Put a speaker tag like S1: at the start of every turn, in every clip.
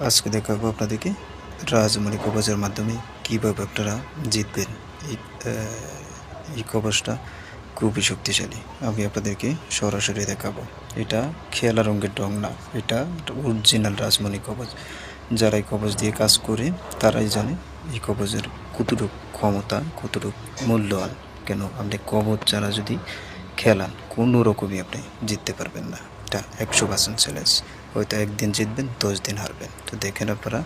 S1: আজকে দেখাবো আপনাদেরকে রাজমণি কবচের মাধ্যমে কীভাবে আপনারা জিতবেন। এই এই কবচটা খুবই শক্তিশালী। আমি আপনাদেরকে সরাসরি দেখাবো। এটা খেলা রঙের রং না, এটা অরিজিনাল রাজমণি কবচ। যারা এই কবচ দিয়ে কাজ করে তারাই জানে এই কবচের কতটুকু ক্ষমতা, কতটুকু মূল্যবান। কেন আপনি কবচ যারা যদি খেলান কোনো রকমই আপনি জিততে পারবেন না। এটা 100% চ্যালেঞ্জ। হয়তো একদিন জিতবেন, 10 দিন হারবেন। তো দেখেন আপনারা,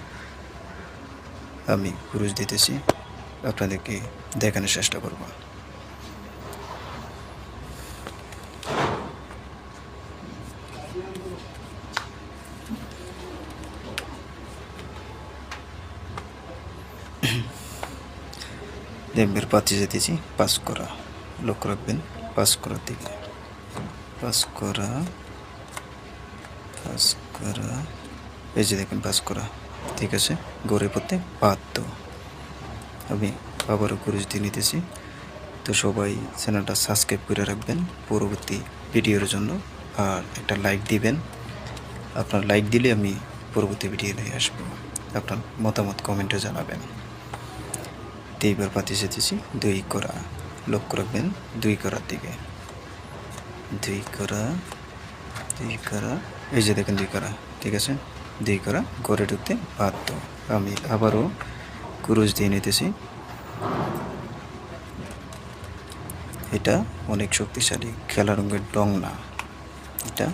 S1: আমি পুরুষ দিতেছি, আপনাদেরকে দেখানোর চেষ্টা করব। দেবের পাতি যেতেছি পাস করা, লক্ষ্য রাখবেন পাস করার দিকে। পাস করা, পাস করা, এই যে দেখেন পাস করা, ঠিক আছে। গড়ে পড়তে বাধ্য। আমি আবারও পুরুষ দিয়ে নিতেছি। তো সবাই চ্যানেলটা সাবস্ক্রাইব করে রাখবেন পরবর্তী ভিডিওর জন্য, আর একটা লাইক দিবেন। আপনার লাইক দিলে আমি পরবর্তী ভিডিও নিয়ে আসবো। আপনার মতামত কমেন্টে জানাবেন। এইবার পাতি যেতেছি 2 করা, লক্ষ্য রাখবেন 2 করার দিকে। 2 করা, 2 করা, এই যে দেখেন 2 করা, ঠিক আছে। 2 করা ঘরে ঢুকতে বাধ্য। আমি আবারও ক্রুজ দিয়ে নিতেছি। এটা অনেক শক্তিশালী, খেলা রঙের রং না, এটা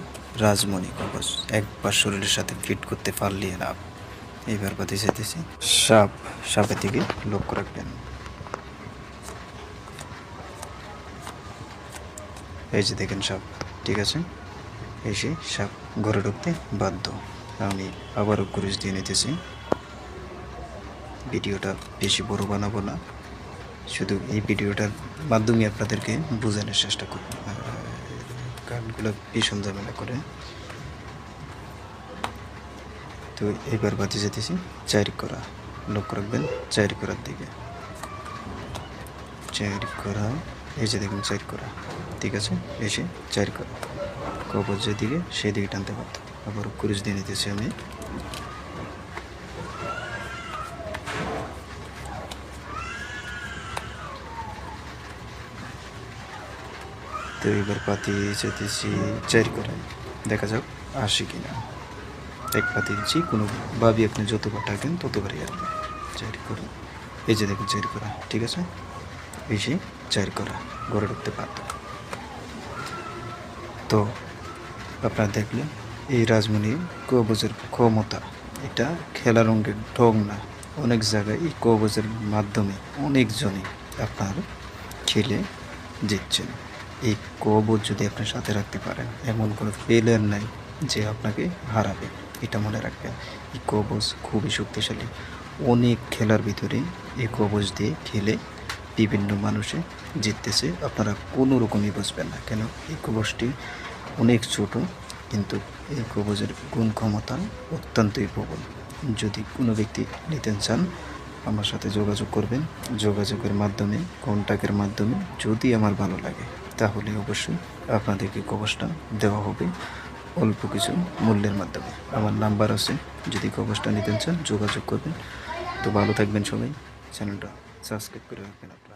S1: রাজমণি কবচ। একবার শরীরের সাথে ফিট করতে পারলে লাভ। এইবার পাতি যেতেছি সাপ, সাপের দিকে লক্ষ্য রাখবেন। এই যে দেখেন সাপ, ঠিক আছে। এসে সাপ ঘরে ঢুকতে বাধ্য। আমি আবারও ক্রুজ দিয়ে নিতেছি। ভিডিওটা বেশি বড় বানাবো না, শুধু এই ভিডিওটার মাধ্যমে আপনাদেরকে বোঝানোর চেষ্টা করব। গানগুলো ভীষণ ঝামেলা করে। তো এবার বাতি যেতেছি 4 করা, লক্ষ্য রাখবেন 4 করার দিকে। 4 করা, এই যে দেখুন 4 করা, ঠিক আছে। এসে 4 করা কবচ যেদিকে সেদিকে টানতে পারত। আবার ক্রুজ দিয়ে নিতেছি আমি। তো এবার পাতি যেতেছি 4 করায়, দেখা যাক আসে কিনা। এক পাতি দিচ্ছি, কোনোভাবে আপনি যতবার টাকবেন ততবারই আসবে। 4 করা, এই যে দেখুন 4 করা, ঠিক আছে। এসে 4 করা ঘরে ঢুকতে পারত। তো আপনারা দেখলেন এই রাজমণি কবচের ক্ষমতা। এটা খেলা রঙের ঢং না। অনেক জায়গায় এই কবচের মাধ্যমে অনেকজনই আপনার খেলে জিতছেন। এই কবচ যদি আপনার সাথে রাখতে পারেন, এমন কোনো প্লেয়ার নাই যে আপনাকে হারাবে। এটা মনে রাখবেন, এই কবচ খুবই শক্তিশালী। অনেক খেলার ভিতরে এই কবচ দিয়ে খেলে বিভিন্ন মানুষে জিততেছে। আপনারা কোনো রকমই বুঝবেন না। কেন এই কবচটি অনেক ছোট, কিন্তু এই কবচের গুণ ক্ষমতা অত্যন্তই প্রবল। যদি কোনো ব্যক্তি নিতে চান, আমার সাথে যোগাযোগ করবেন। যোগাযোগের মাধ্যমে, কন্ট্যাক্টের মাধ্যমে যদি আমার ভালো লাগে, তাহলে অবশ্যই আপনাদেরকে কবচটা দেওয়া হবে অল্প কিছু মূল্যের মাধ্যমে। আমার নাম্বার আছে, যদি কবচটা নিতে চান যোগাযোগ করবেন। তো ভালো থাকবেন সবাই, চ্যানেলটা সাবস্ক্রাইব করে রাখবেন আপনারা।